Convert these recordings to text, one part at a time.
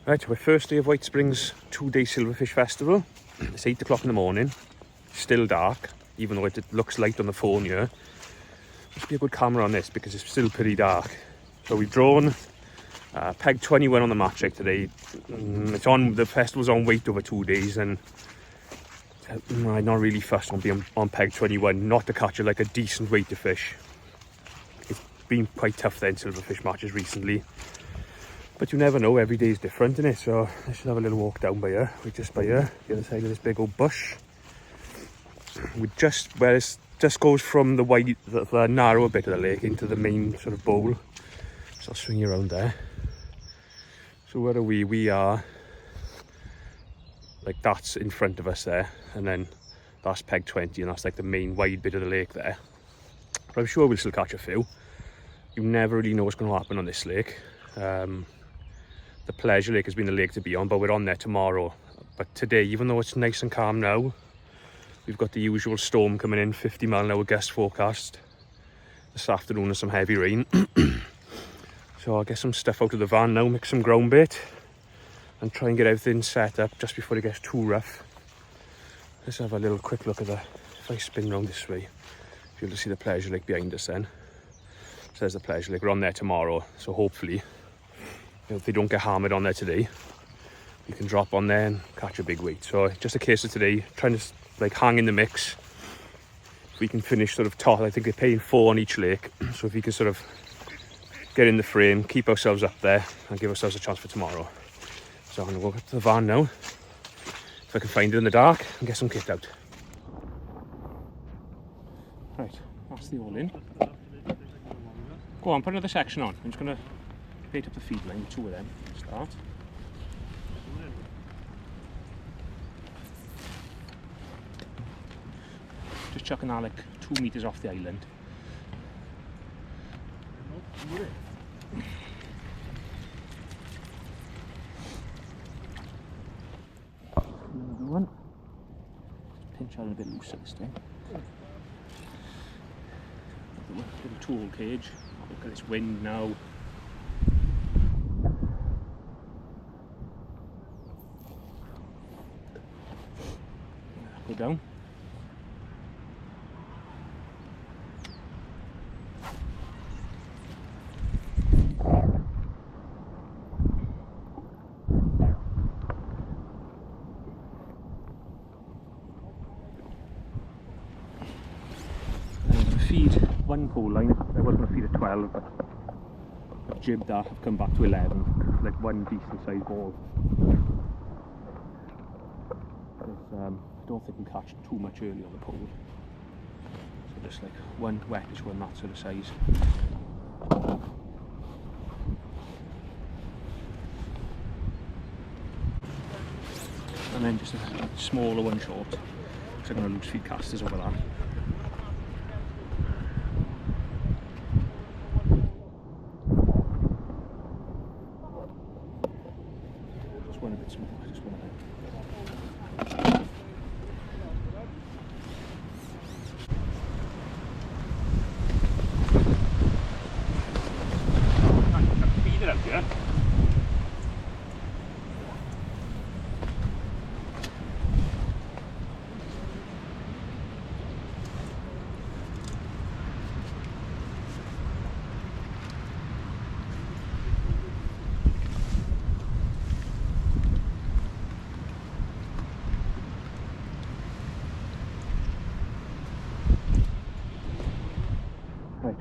Right, our first day of White Springs 2-day Silverfish Festival. It's 8 o'clock in the morning, still dark, even though it looks light on the phone here. Must be a good camera on this because it's still pretty dark. So we've drawn peg 21 on the match rate today. The festival's on weight over 2 days, and I'm not really fussed on being on peg 21, not to catch like a decent weight of fish. It's been quite tough then, silverfish matches recently. But you never know, every day is different, isn't it? So let's just have a little walk down by here. We're just by here, the other side of this big old bush. We where it just goes from the narrower bit of the lake into the main sort of bowl. So I'll swing you around there. So where are we? We are, like that's in front of us there. And then that's peg 20 and that's like the main wide bit of the lake there. But I'm sure we'll still catch a few. You never really know what's going to happen on this lake. The Pleasure Lake has been the lake to be on, but we're on there tomorrow. But today, even though it's nice and calm now, we've got the usual storm coming in, 50-mile-an-hour gust forecast. This afternoon and some heavy rain. So I'll get some stuff out of the van now, mix some ground bait, and try and get everything set up just before it gets too rough. Let's have a little quick look at if I spin round this way, you'll just see the Pleasure Lake behind us then. So there's the Pleasure Lake, we're on there tomorrow, so hopefully, if they don't get hammered on there today, you can drop on there and catch a big weight. So just a case of today, trying to like hang in the mix. If we can finish sort of top, I think they're paying 4 on each lake. So if we can sort of get in the frame, keep ourselves up there and give ourselves a chance for tomorrow. So I'm gonna walk up to the van now, if I can find it in the dark, and get some kit out. Right, that's the all in. Go on, put another section on. I'm just gonna bait up the feed line, 2 of them, start. Just chucking that like 2 meters off the island. Another one. Pinch out a bit looser this time. Little tool cage. Look at this wind now. Go down. Feed one pole line. I was going to feed a 12, but I've jibbed that. I've come back to 11. Like one decent sized ball. I don't think we can catch too much early on the pole. So just like one wettish one, that sort of size. And then just a smaller one short. So I'm going to loose feed casters over that.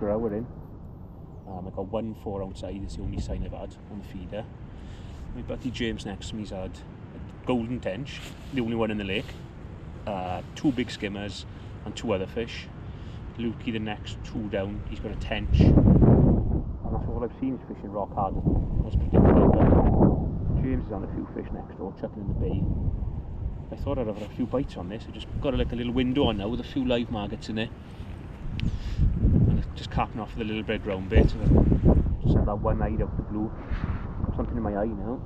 Right, we're in. I've got 1 4-ounce eye, that's the only sign I've had on the feeder. My buddy James next to me's had a golden tench, the only one in the lake, 2 big skimmers and 2 other fish. Lukey, the next 2 down, he's got a tench. And that's all I've seen is fishing rock hard. That's predictable. James is on a few fish next door, chucking in the bay. I thought I'd have a few bites on this. I just got like a little window on now with a few live maggots in it. Just capping off with a little bit of ground bait. Just have that one eye out the blue. Something in my eye now.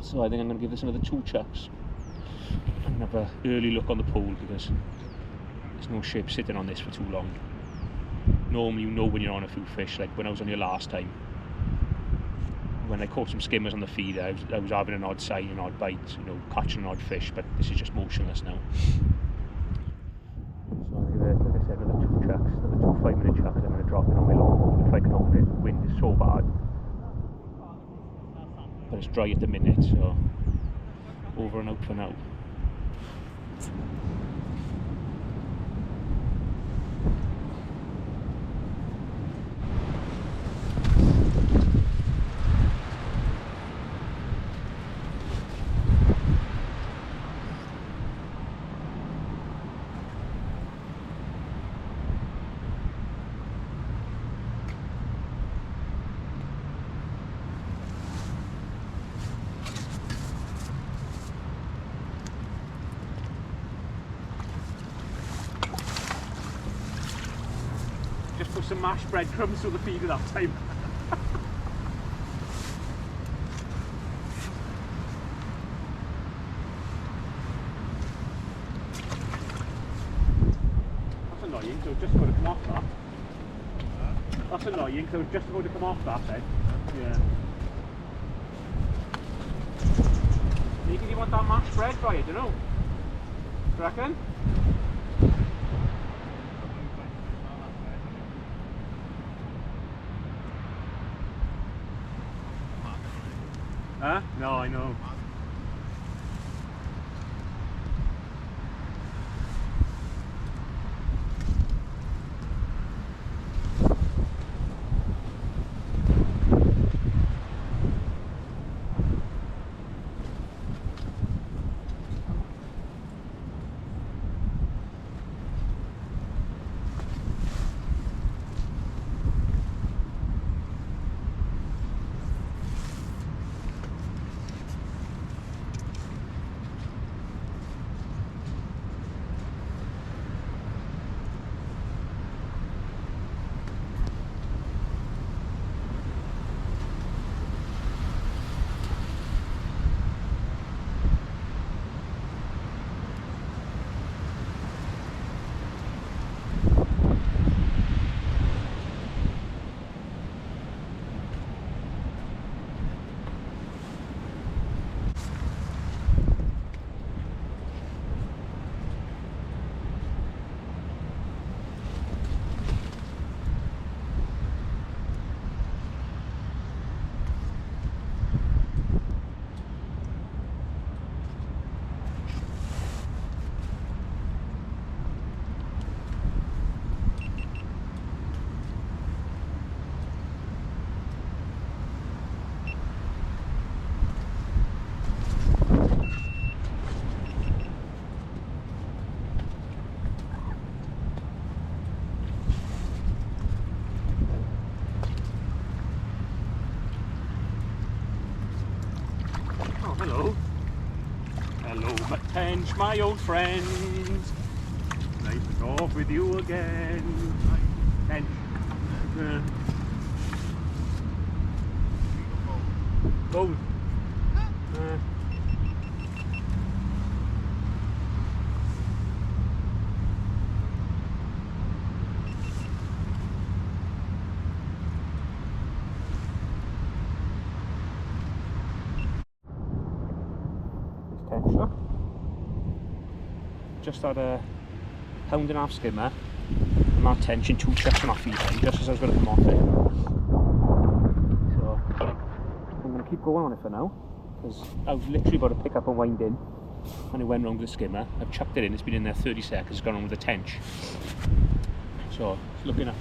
So I think I'm going to give this another 2 chucks. And have an early look on the pole because there's no shape sitting on this for too long. Normally you know when you're on a few fish, like when I was on here last time. when I caught some skimmers on the feeder, I was having an odd sign, an odd bite, you know, catching an odd fish, but this is just motionless now. So like I said, another 2 chucks, another 2 5-minute chucks. I'm going to drop it on my long if I can hold it. The wind is so bad, but it's dry at the minute, so over and out for now. Just put some mashed breadcrumbs through the feeder that time. That's annoying, so just about to come off that. That's annoying, so just about to come off that then. Yeah. Maybe you want that mashed bread fry, I don't know. Do you reckon? Huh? No, I know. Hello. Hello, Tench, my old friend. Nice to talk with you again. Tench. Both. Tench, look. Just had a £1.5 skimmer and that tench in 2 chucks on our feeder just as I was going to come off it. So I'm going to keep going on it for now because I was literally about to pick up and wind in and it went wrong with the skimmer. I've chucked it in, it's been in there 30 seconds, it's gone on with the tench. So it's looking up,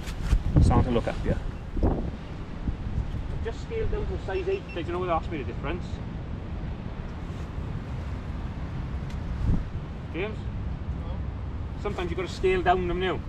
starting to look up here. I've just scaled down to a size 8, I don't know whether that's made a difference. James? No. Sometimes you've got to scale down them now.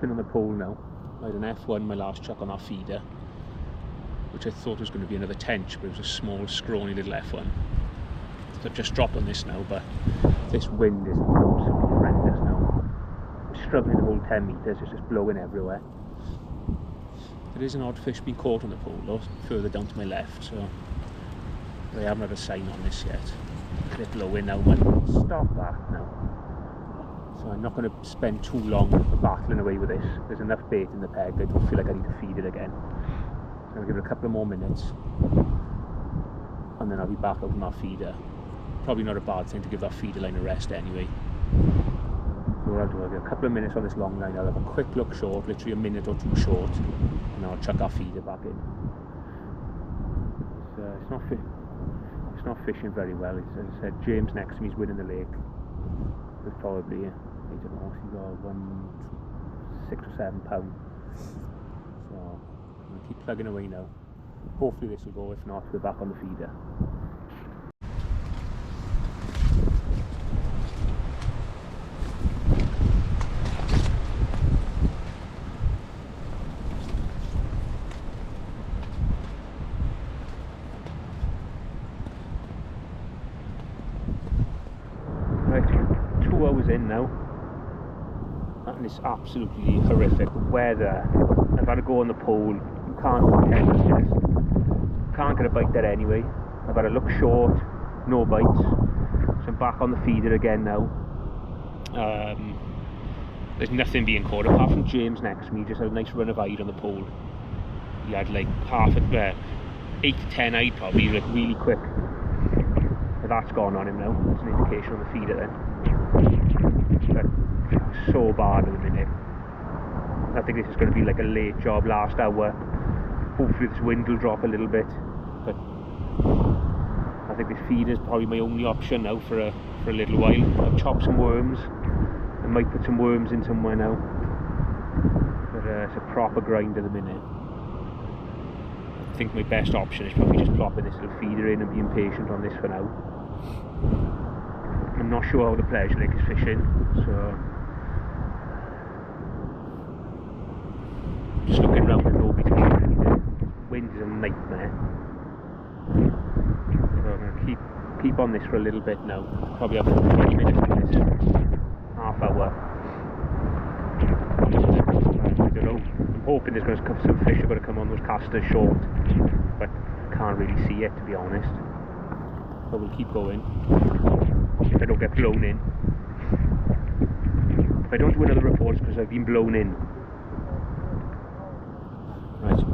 dropping on the pole now. I had an F1 my last chuck on our feeder, which I thought was going to be another tench, but it was a small, scrawny little F1. So I've just dropped on this now, but this wind is absolutely horrendous now. I'm struggling to hold 10 metres, it's just blowing everywhere. There is an odd fish being caught on the pole though, further down to my left, so I haven't had a sign on this yet. It's blowing now, might stop that now. So I'm not going to spend too long battling away with this. There's enough bait in the peg, I don't feel like I need to feed it again. So I'll give it a couple of more minutes and then I'll be back out with my feeder. Probably not a bad thing to give that feeder line a rest anyway. So what I'll do, I'll get a couple of minutes on this long line, I'll have a quick look short, literally a minute or two short, and I'll chuck our feeder back in. It's not fishing very well. As I said, James next to me is winning the lake with probably, I don't know, he's got 6 or 7 pounds. So I'm going to keep plugging away now. Hopefully this will go, if not we're back on the feeder. Right, 2 hours in now, and it's absolutely horrific. The weather, I've had to go on the pole, you can't hold temperatures, can't get a bite there anyway. I've had to look short, no bites, so I'm back on the feeder again now. There's nothing being caught apart from James next to me, just had a nice run of hide on the pole. He had like 8 to 10 hide probably, like really quick. But that's gone on him now, that's an indication on the feeder then. But so bad at the minute. I think this is going to be like a late job last hour. Hopefully this wind will drop a little bit, but I think this feeder is probably my only option now for a little while. I'll chop some worms. I might put some worms in somewhere now, but it's a proper grind at the minute. I think my best option is probably just plopping this little feeder in and being patient on this for now. I'm not sure how the pleasure lake is fishing, so just looking around and nobody to shoot anything. Wind is a nightmare. So I'm going to keep on this for a little bit now. Probably have 20 minutes on this. Half hour. I don't know. I'm hoping there's going to come some fish are going to come on those casters short, but I can't really see it to be honest. But we'll keep going. If I don't get blown in. If I don't do another report, it's because I've been blown in. Right.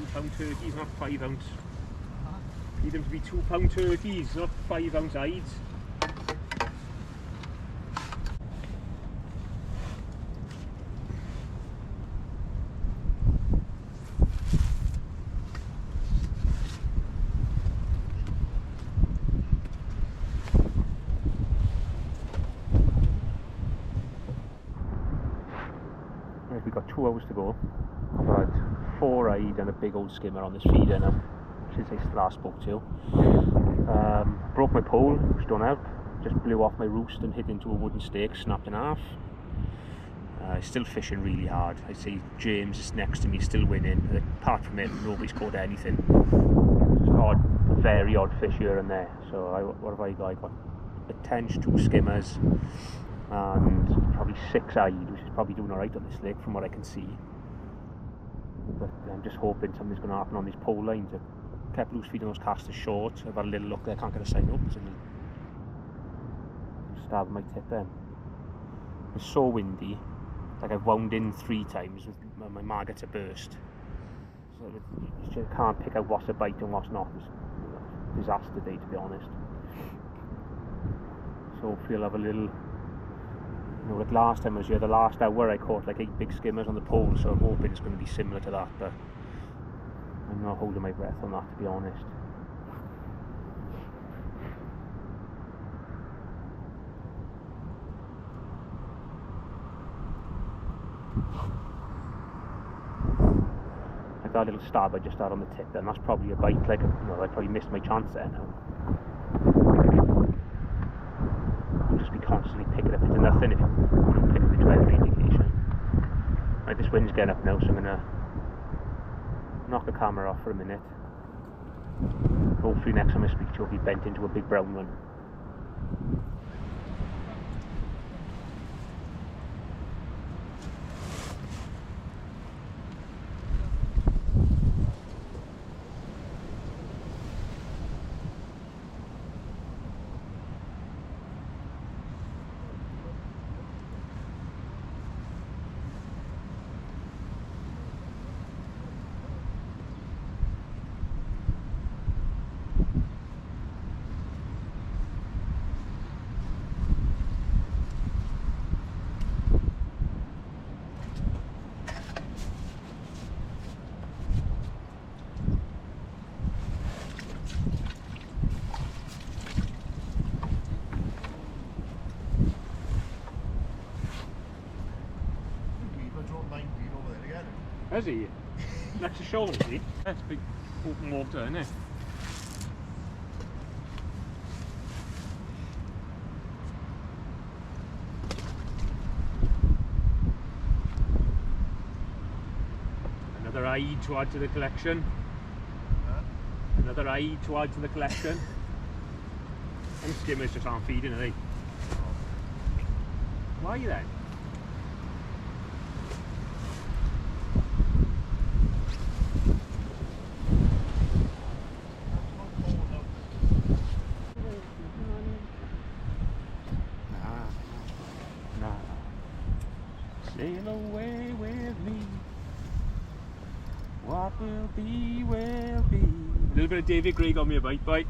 £2 turkeys, not 5 ounce. Need them to be £2 turkeys, not 5 ounce hides. We've got 2 hours to go. I've had 4 eyed and a big old skimmer on this feeder now, since I last spoke to you. Broke my pole, which don't help. Just blew off my roost and hit into a wooden stake, snapped in half. Still fishing really hard. I see James is next to me, still winning. Apart from him, nobody's caught anything. Just odd, very odd fish here and there. So what have I got? I got a tench, 2 skimmers, and probably 6 eyed, which is probably doing alright on this lake from what I can see. But I'm just hoping something's going to happen on these pole lines. I've kept loose feeding those casters short. I've had a little look there, can't get a sign up. So I'm stabbing my tip then. It's so windy, like I've wound in 3 times with my maggots are burst. So you just can't pick out what's a bite and what's not. It's a disaster day, to be honest. So hopefully I'll have a little, like last time I was here, the last hour I caught like 8 big skimmers on the pole, so I'm hoping it's going to be similar to that, but I'm not holding my breath on that, to be honest. Like that little stab I just had on the tip then, that's probably a bite. Like, I probably missed my chance there now. Just be constantly picking up into nothing if you pick up into every indication. Right, this wind's getting up now, so I'm gonna knock the camera off for a minute. Hopefully next time I speak to you I'll be bent into a big brown one. Is he? Next to shoulder, is he? That's big open water, isn't it? Another eye to add to the collection. Another eye to add to the collection. And skimmers just aren't feeding, are they? Why then? Sail away with me. What will be, will be. A little bit of David Gray got me a bite. Bite.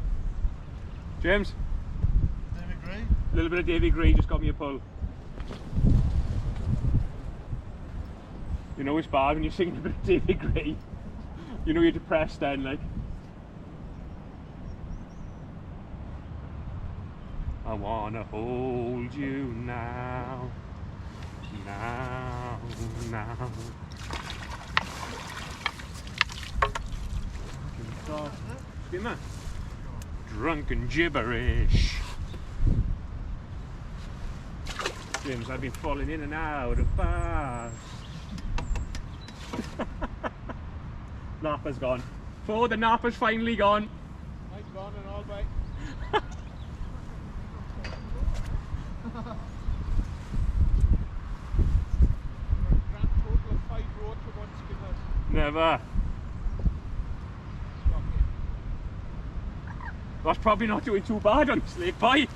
James? David Gray? A little bit of David Gray just got me a pull. You know it's bad when you're singing a bit of David Gray. You know you're depressed then, like. I wanna hold you now. Now. Skimmer. Drunken gibberish. James, I've been falling in and out of bars. Napper's gone. Oh, the napper's finally gone. Mine's gone and all back. Grand total of 5 roach for 1 skimmers. Never. That's probably not doing too bad on this lake, bye.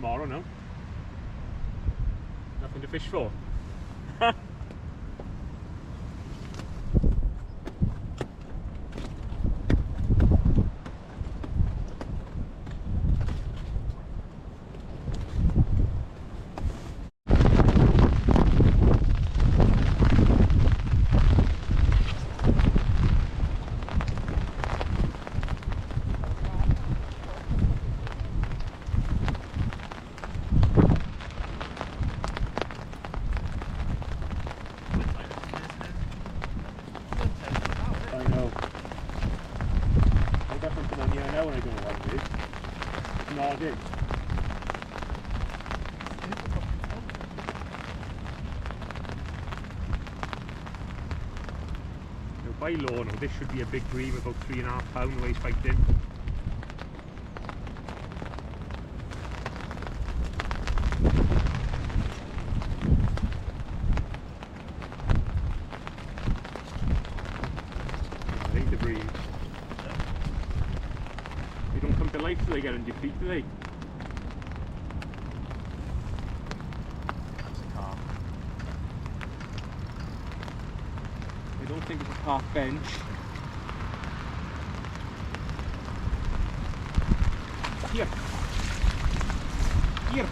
tomorrow now. Nothing to fish for. I know. I got something on here now and I don't know what it is. No, I did. Now by law now, this should be a big bream, about 3.5 pound the way it's spiked in. I think the bream. They don't come to life till they get on your feet, do they? That's a carp. I don't think it's a park bench. Here. Here.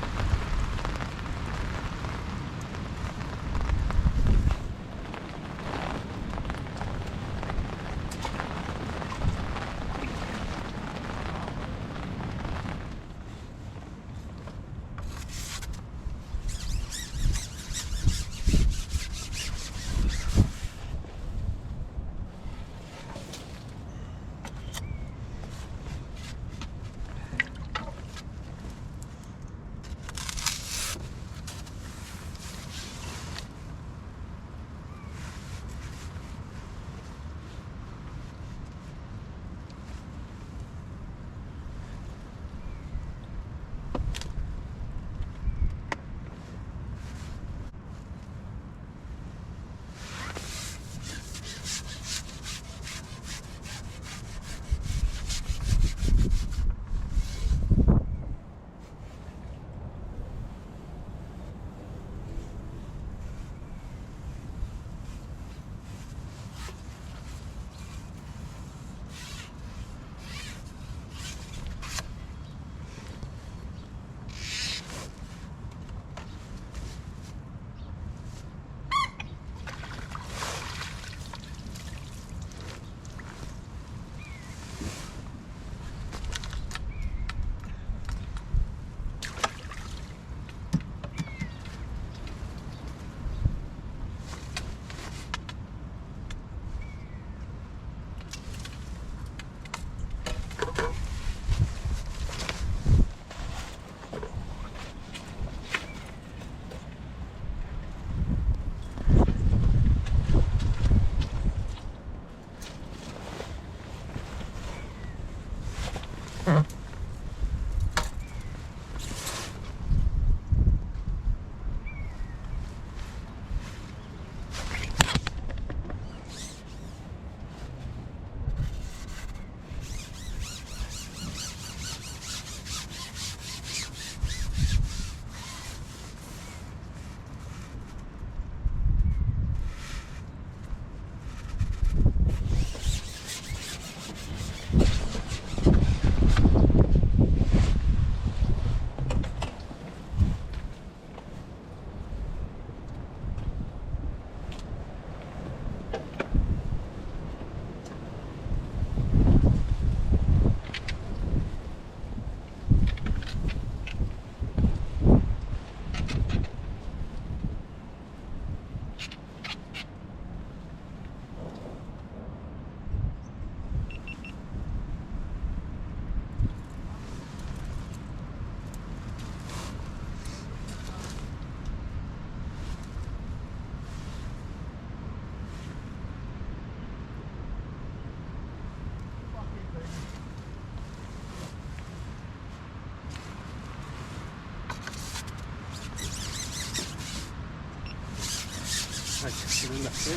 Right, so we left it.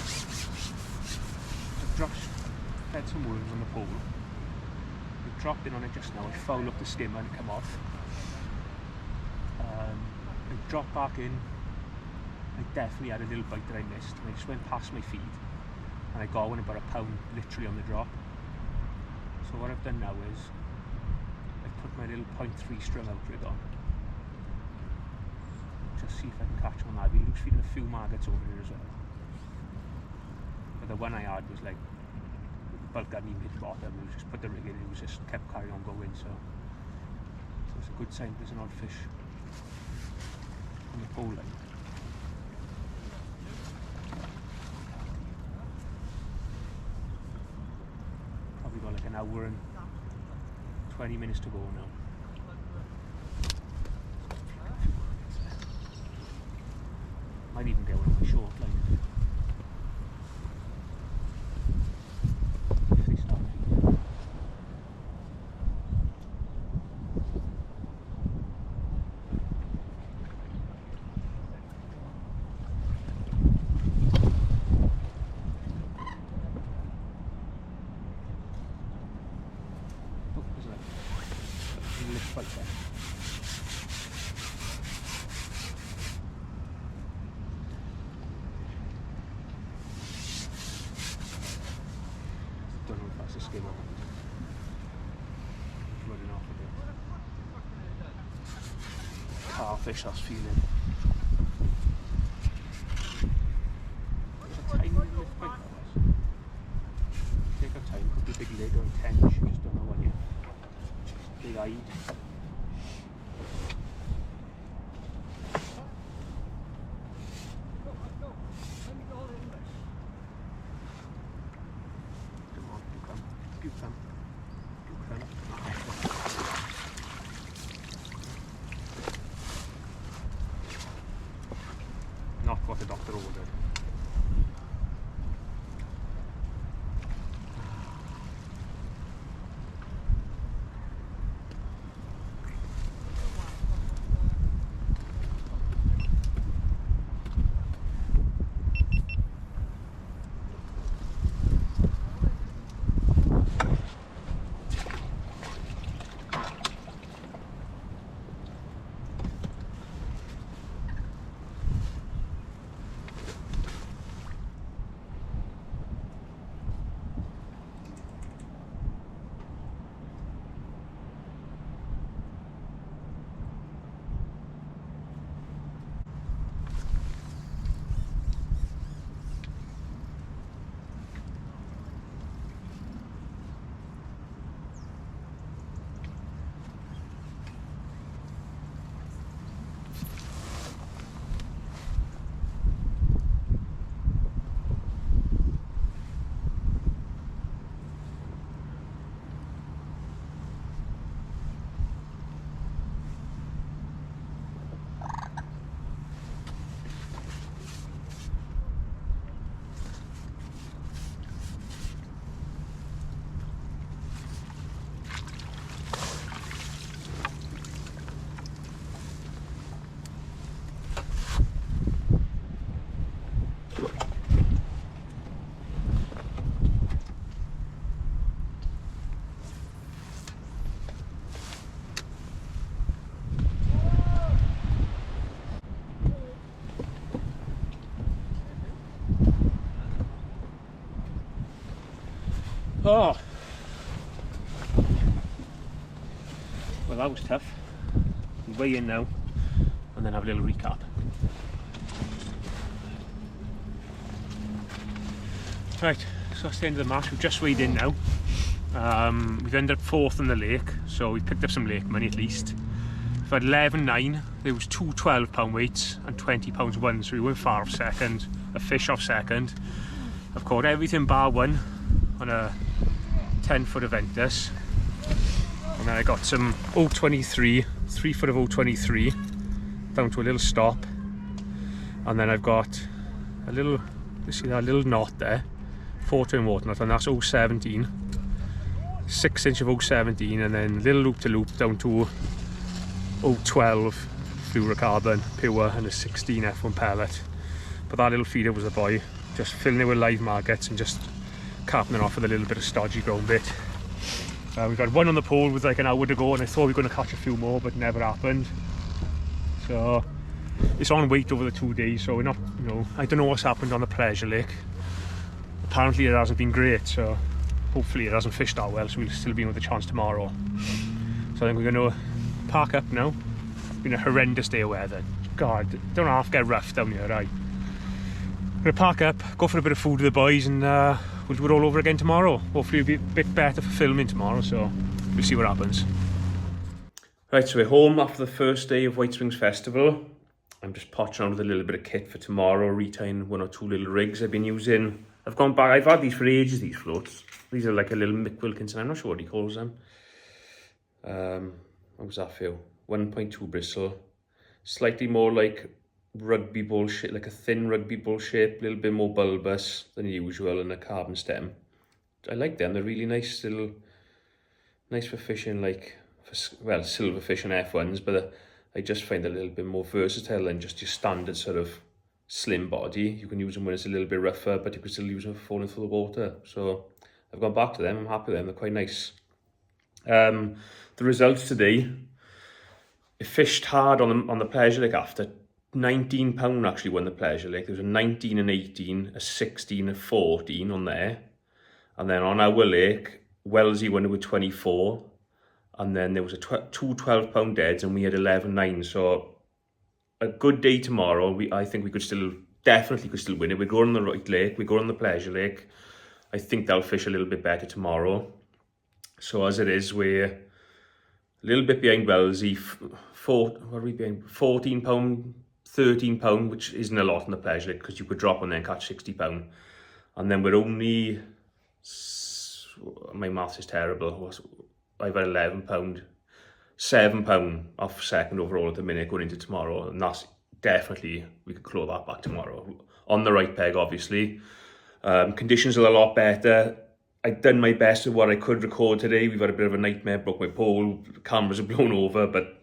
I've fed some worms on the pole. We've dropped in on it just now, I fouled up the stimmer and come off. I dropped back in. I definitely had a little bite that I missed, and I just went past my feed, and I got one about £1 literally on the drop. So what I've done now is I've put my little 0.3 string out rig on. Just see if I can catch one. I've been loose feeding a few maggots over here as well. But the one I had was like bulk at me mid bottom. It was just put the rig in, it was just kept carrying on going. So it's a good sign there's an odd fish on the pole line. Probably got like an hour and 20 minutes to go now. Might even get one on my short line. If they start feeding. Oh, there's a little fight there. Don't know if that's a skim or not. Running off a bit. Carfish, that's feeling. There's a tiny lift bite that was. Take our time, could be a big lid or a tench, you just don't know what yet. Big eyed. Not what the doctor ordered. Oh, well that was tough. We'll weigh in now and then have a little recap. Right, so that's the end of the match. We've just weighed in now. We've ended up 4th in the lake, so we picked up some lake money at least. We've had 11.9, there was 2 12-pound weights and 20 pounds one, so we weren't far off second, a fish off second. I've caught everything bar one on a 10-foot Aventus, and then I got some 023, 3 foot of 023 down to a little stop, and then I've got a little, you see that little knot there, 4-turn water knot, and that's 017, 6 inch of 017, and then little loop to loop down to 012 fluorocarbon pure and a 16 F1 pellet. But that little feeder was a boy, just filling it with live maggots and just capping it off with a little bit of stodgy ground bit. We've got one on the pole with like an hour to go, and I thought we were going to catch a few more, but never happened. So So it's on wait over the 2 days, so we're not, you know, I don't know what's happened on the pleasure lake. Apparently it hasn't been great, so hopefully it hasn't fished that well, so we'll still be with a chance tomorrow. So I think we're going to park up now. It's been a horrendous day of weather. God, don't half get rough down here, right? I'm going to park up, go for a bit of food with the boys, and we'll do it all over again tomorrow. Hopefully it'll be a bit better for filming tomorrow, so we'll see what happens. Right, so we're home after the first day of White Springs Festival. I'm just potching on with a little bit of kit for tomorrow, retying 1 or 2 little rigs I've been using. I've gone back, I've had these for ages, these floats. These are like a little Mick Wilkinson, I'm not sure what he calls them. What was that feel? 1.2 bristle. Slightly more like rugby ball shape, like a thin rugby ball shape, a little bit more bulbous than usual, and a carbon stem. I like them, they're really nice little, nice for fishing, like, well, silverfish and F1s, but I just find them a little bit more versatile than just your standard sort of slim body. You can use them when it's a little bit rougher, but you can still use them for falling through the water. So I've gone back to them, I'm happy with them, they're quite nice. The results today, it fished hard on the pleasure lake after. £19 actually won the pleasure lake. There was a 19 and 18, a 16 and 14 on there. And then on our lake, Wellesley won it with 24. And then there was two 12-pound deads, and we had 11.9. So a good day tomorrow. I think we definitely could still win it. We go on the right lake, we go on the pleasure lake. I think they'll fish a little bit better tomorrow. So as it is, we're a little bit behind Wellesley. What are we behind? £14, £13, which isn't a lot on the pleasure lake because you could drop on there and catch £60. And then we're only, my maths is terrible. I've had £11, £7 off second overall at the minute going into tomorrow, and that's definitely, we could claw that back tomorrow. On the right peg, obviously. Conditions are a lot better. I've done my best with what I could record today. We've had a bit of a nightmare, broke my pole, cameras are blown over, but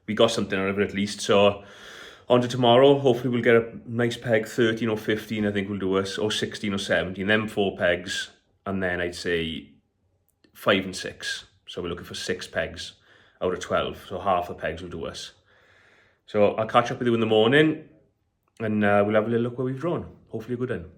we got something out of it at least. So on to tomorrow, hopefully we'll get a nice peg, 13 or 15 I think we'll do us, or 16 or 17, then 4 pegs, and then I'd say 5 and 6. So we're looking for 6 pegs out of 12. So half the pegs will do us. So I'll catch up with you in the morning, and we'll have a little look where we've drawn. Hopefully a good one.